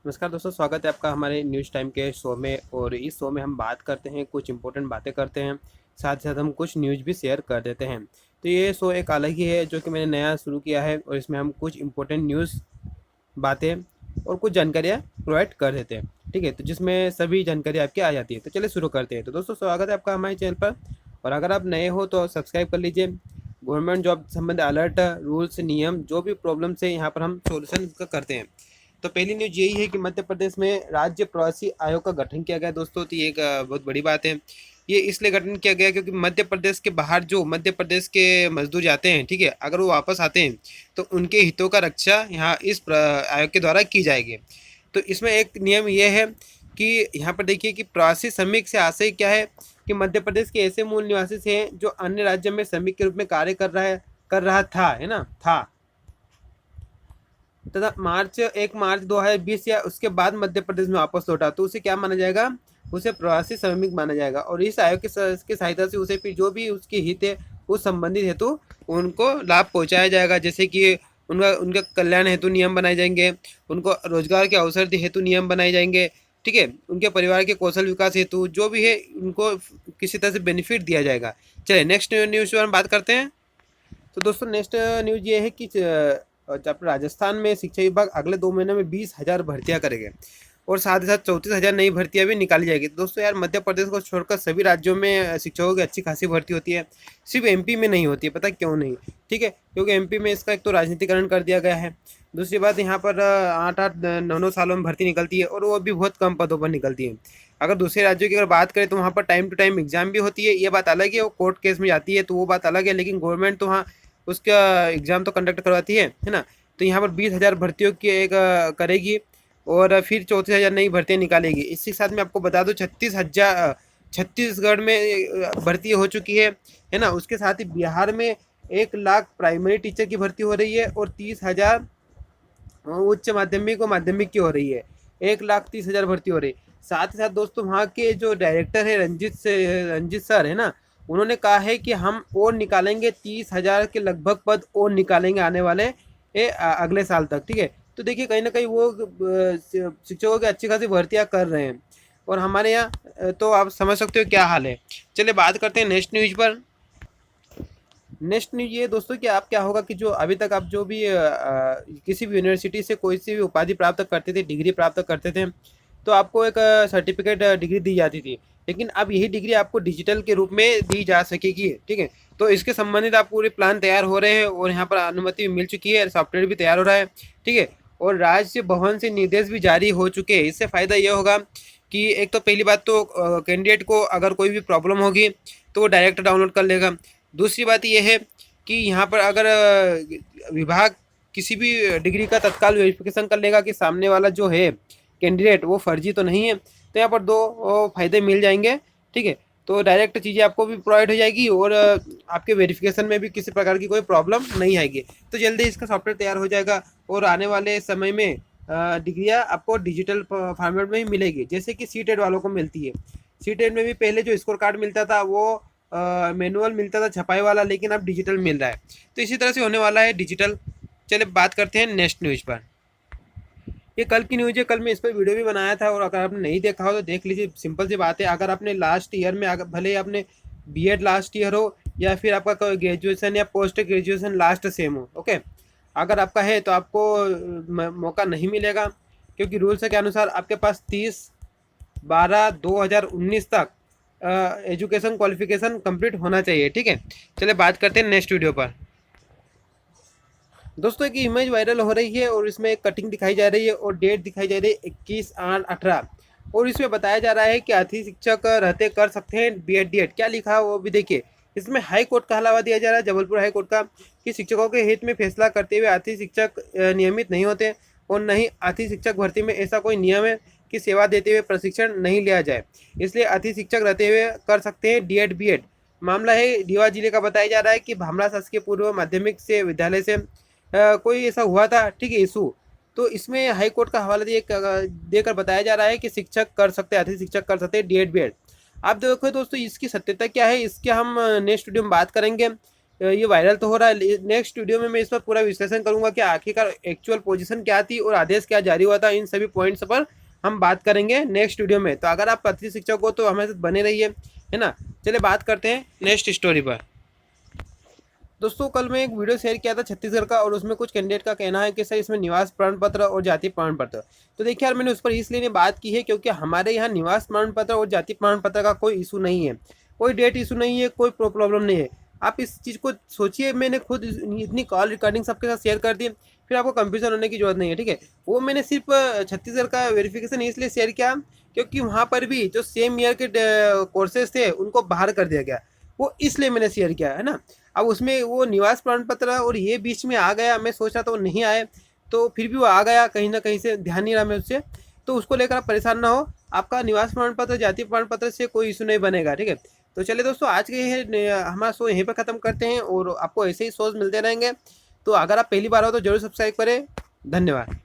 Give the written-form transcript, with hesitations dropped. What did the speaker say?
नमस्कार दोस्तों, स्वागत है आपका हमारे न्यूज़ टाइम के शो में। और इस शो में हम बात करते हैं, कुछ इंपॉर्टेंट बातें करते हैं, साथ ही साथ हम कुछ न्यूज़ भी शेयर कर देते हैं। तो ये शो एक अलग ही है जो कि मैंने नया शुरू किया है, और इसमें हम कुछ इंपॉर्टेंट न्यूज़ बातें और कुछ जानकारियाँ प्रोवाइड कर देते हैं। ठीक है, तो जिसमें सभी जानकारी आपकी आ जाती है। तो चलिए शुरू करते हैं। तो दोस्तों, स्वागत है आपका हमारे चैनल पर, और अगर आप नए हो तो सब्सक्राइब कर लीजिए। गवर्नमेंट जॉब संबंधी अलर्ट, रूल्स, नियम, जो भी प्रॉब्लम से यहाँ पर हम सोल्यूशन करते हैं। तो पहली न्यूज यही है कि मध्य प्रदेश में राज्य प्रवासी आयोग का गठन किया गया दोस्तों। तो ये एक बहुत बड़ी बात है। ये इसलिए गठन किया गया क्योंकि मध्य प्रदेश के बाहर जो मध्य प्रदेश के मजदूर जाते हैं, ठीक है, अगर वो वापस आते हैं तो उनके हितों का रक्षा यहाँ इस आयोग के द्वारा की जाएगी। तो इसमें एक नियम ये है कि यहाँ पर देखिए कि प्रवासी श्रमिक से आशय क्या है कि मध्य प्रदेश के ऐसे मूल निवासी से हैं जो अन्य राज्य में श्रमिक के रूप में कार्य कर रहा था, है ना, था, तथा मार्च 1 मार्च 2020 या उसके बाद मध्य प्रदेश में वापस लौटा तो उसे क्या माना जाएगा? उसे प्रवासी श्रमिक माना जाएगा। और इस आयोग की सहायता से उसे फिर जो भी उसके हित है उस संबंधित हेतु उनको लाभ पहुंचाया जाएगा। जैसे कि उनका उनके कल्याण हेतु नियम बनाए जाएंगे, उनको रोजगार के अवसर हेतु नियम बनाए जाएंगे, ठीक है, उनके परिवार के कौशल विकास हेतु जो भी है उनको किसी तरह से बेनिफिट दिया जाएगा। चलिए नेक्स्ट न्यूज़ पर हम बात करते हैं। तो दोस्तों, नेक्स्ट न्यूज़ ये है कि जब राजस्थान में शिक्षा विभाग अगले 2 महीने में 20,000 भर्तियां करेंगे, और साथ ही साथ 34,000 नई भर्तियां भी निकाली जाएगी। तो दोस्तों यार, मध्य प्रदेश को छोड़कर सभी राज्यों में शिक्षकों की अच्छी खासी भर्ती होती है, सिर्फ एमपी में नहीं होती है। पता क्यों नहीं? ठीक है, क्योंकि एमपी में इसका एक तो राजनीतिकरण कर दिया गया है। दूसरी बात, यहाँ पर 8-8 9 9 सालों में भर्ती निकलती है, और वो भी बहुत कम पदों पर निकलती है। अगर दूसरे राज्यों की अगर बात करें तो वहाँ पर टाइम टू टाइम एग्जाम भी होती है, ये बात अलग है। वो कोर्ट केस में जाती है तो वो बात अलग है, लेकिन गवर्नमेंट तो वहाँ उसका एग्ज़ाम तो कंडक्ट करवाती है ना। तो यहाँ पर 20,000 भर्तियों की एक करेगी, और फिर 34,000 नई भर्तियाँ निकालेगी। इसी के साथ मैं आपको बता दूँ 36,000 छत्तीसगढ़ में भर्ती हो चुकी है ना। उसके साथ ही बिहार में 1 लाख प्राइमरी टीचर की भर्ती हो रही है, और 30,000 उच्च माध्यमिक और माध्यमिक की हो रही है। 1,30,000 भर्ती हो रही है। साथ ही साथ दोस्तों, वहाँ के जो डायरेक्टर है रंजित सर है ना, उन्होंने कहा है कि हम और निकालेंगे 30,000 के लगभग पद और निकालेंगे आने वाले अगले साल तक। ठीक है, तो देखिए कहीं ना कहीं वो शिक्षकों की अच्छी खासी भर्तियाँ कर रहे हैं, और हमारे यहाँ तो आप समझ सकते हो क्या हाल है। चलिए बात करते हैं नेक्स्ट न्यूज पर। नेक्स्ट न्यूज ये दोस्तों कि आप क्या होगा कि जो अभी तक आप जो भी किसी भी यूनिवर्सिटी से कोई सी भी उपाधि प्राप्त करते थे, डिग्री प्राप्त करते थे, तो आपको एक सर्टिफिकेट डिग्री दी जाती थी। लेकिन अब यही डिग्री आपको डिजिटल के रूप में दी जा सकेगी। ठीक है, तो इसके संबंधित आप पूरे प्लान तैयार हो रहे हैं, और यहाँ पर अनुमति मिल चुकी है, सॉफ्टवेयर भी तैयार हो रहा है। ठीक है, और राज्य भवन से निर्देश भी जारी हो चुके हैं। इससे फ़ायदा ये होगा कि एक तो पहली बात तो कैंडिडेट को अगर कोई भी प्रॉब्लम होगी तो वो डायरेक्ट डाउनलोड कर लेगा। दूसरी बात ये है कि यहाँ पर अगर विभाग किसी भी डिग्री का तत्काल वेरिफिकेशन कर लेगा कि सामने वाला जो है कैंडिडेट वो फर्जी तो नहीं है, तो यहाँ पर दो फायदे मिल जाएंगे। ठीक है, तो डायरेक्ट चीज़ें आपको भी प्रोवाइड हो जाएगी, और आपके वेरिफिकेशन में भी किसी प्रकार की कोई प्रॉब्लम नहीं आएगी। तो जल्दी इसका सॉफ्टवेयर तैयार हो जाएगा, और आने वाले समय में डिग्रियाँ आपको डिजिटल फॉर्मेट में ही मिलेगी, जैसे कि सीटेट वालों को मिलती है। सीटेट में भी पहले जो स्कोर कार्ड मिलता था वो मैनुअल मिलता था छपाई वाला, लेकिन अब डिजिटल मिल रहा है। तो इसी तरह से होने वाला है डिजिटल। चलिए बात करते हैं नेक्स्ट न्यूज़ पर। ये कल की न्यूज़ है, कल मैं इस पर वीडियो भी बनाया था, और अगर आपने नहीं देखा हो तो देख लीजिए। सिंपल सी बात है, अगर आपने लास्ट ईयर में, अगर भले ही आपने बीएड लास्ट ईयर हो या फिर आपका कोई ग्रेजुएशन या पोस्ट ग्रेजुएशन लास्ट सेम हो, ओके, अगर आपका है तो आपको मौका नहीं मिलेगा, क्योंकि रूल्स के अनुसार आपके पास 30/12/2019 तक एजुकेशन क्वालिफिकेशन कंप्लीट होना चाहिए। ठीक है, चलिए बात करते हैं नेक्स्ट वीडियो पर। दोस्तों, एक इमेज वायरल हो रही है, और इसमें एक कटिंग दिखाई जा रही है, और डेट दिखाई जा रही है 21/8/18, और इसमें बताया जा रहा है कि अतिथि शिक्षक रहते कर सकते हैं बीएड डीएड। क्या लिखा है वो भी देखिए। इसमें हाई कोर्ट का हवाला दिया जा रहा है, जबलपुर हाई कोर्ट का, कि शिक्षकों के हित में फैसला करते हुए अतिथि शिक्षक नियमित नहीं होते, और न ही अतिथि शिक्षक भर्ती में ऐसा कोई नियम है कि सेवा देते हुए प्रशिक्षण नहीं लिया जाए, इसलिए अतिथि शिक्षक रहते हुए कर सकते हैं डीएड बीएड। मामला है रीवा जिले का। बताया जा रहा है कि भामरा शासकीय पूर्व माध्यमिक से विद्यालय से कोई ऐसा हुआ था, ठीक है, इशू। तो इसमें हाई कोर्ट का हवाला देकर बताया जा रहा है कि शिक्षक कर सकते हैं, अतिथि शिक्षक कर सकते हैं डीएड बीएड। आप देखो दोस्तों, इसकी सत्यता क्या है, इसके हम नेक्स्ट वीडियो में बात करेंगे ये वायरल तो हो रहा है। नेक्स्ट वीडियो में मैं इस पर पूरा विश्लेषण करूंगा कि आखिरकार एक्चुअल पोजीशन क्या थी और आदेश क्या जारी हुआ था। इन सभी पॉइंट्स पर हम बात करेंगे नेक्स्ट वीडियो में। तो अगर आप पत्रकारिता शिक्षक हो तो हमारे साथ बने रहिए, है ना। चलिए बात करते हैं नेक्स्ट स्टोरी पर। दोस्तों कल मैं एक वीडियो शेयर किया था छत्तीसगढ़ का, और उसमें कुछ कैंडिडेट का कहना है कि सर इसमें निवास प्रमाण पत्र और जाति प्रमाण पत्र। तो देखिए यार, मैंने उस पर इसलिए बात की है क्योंकि हमारे यहाँ निवास प्रमाण पत्र और जाति प्रमाण पत्र का कोई इशू नहीं है, कोई डेट इशू नहीं है, कोई प्रॉब्लम नहीं है। आप इस चीज़ को सोचिए, मैंने खुद इतनी कॉल रिकॉर्डिंग सबके साथ शेयर कर दी, फिर आपको कंफ्यूजन होने की जरूरत नहीं है, ठीक है। वो मैंने सिर्फ छत्तीसगढ़ का वेरिफिकेशन इसलिए शेयर किया क्योंकि वहाँ पर भी जो सेम ईयर के कोर्सेज थे उनको बाहर कर दिया गया, वो इसलिए मैंने शेयर किया, है ना। अब उसमें वो निवास प्रमाण पत्र और ये बीच में आ गया, मैं सोच रहा था वो नहीं आए, तो फिर भी वो आ गया कहीं ना कहीं से, ध्यान नहीं रहा मैं उससे। तो उसको लेकर आप परेशान ना हो, आपका निवास प्रमाण पत्र जाति प्रमाण पत्र से कोई इशू नहीं बनेगा, ठीक है। तो चलिए दोस्तों, आज के हमारा शो यहीं पर ख़त्म करते हैं और आपको ऐसे ही शोज मिलते रहेंगे। तो अगर आप पहली बार हो तो जरूर सब्सक्राइब करें। धन्यवाद।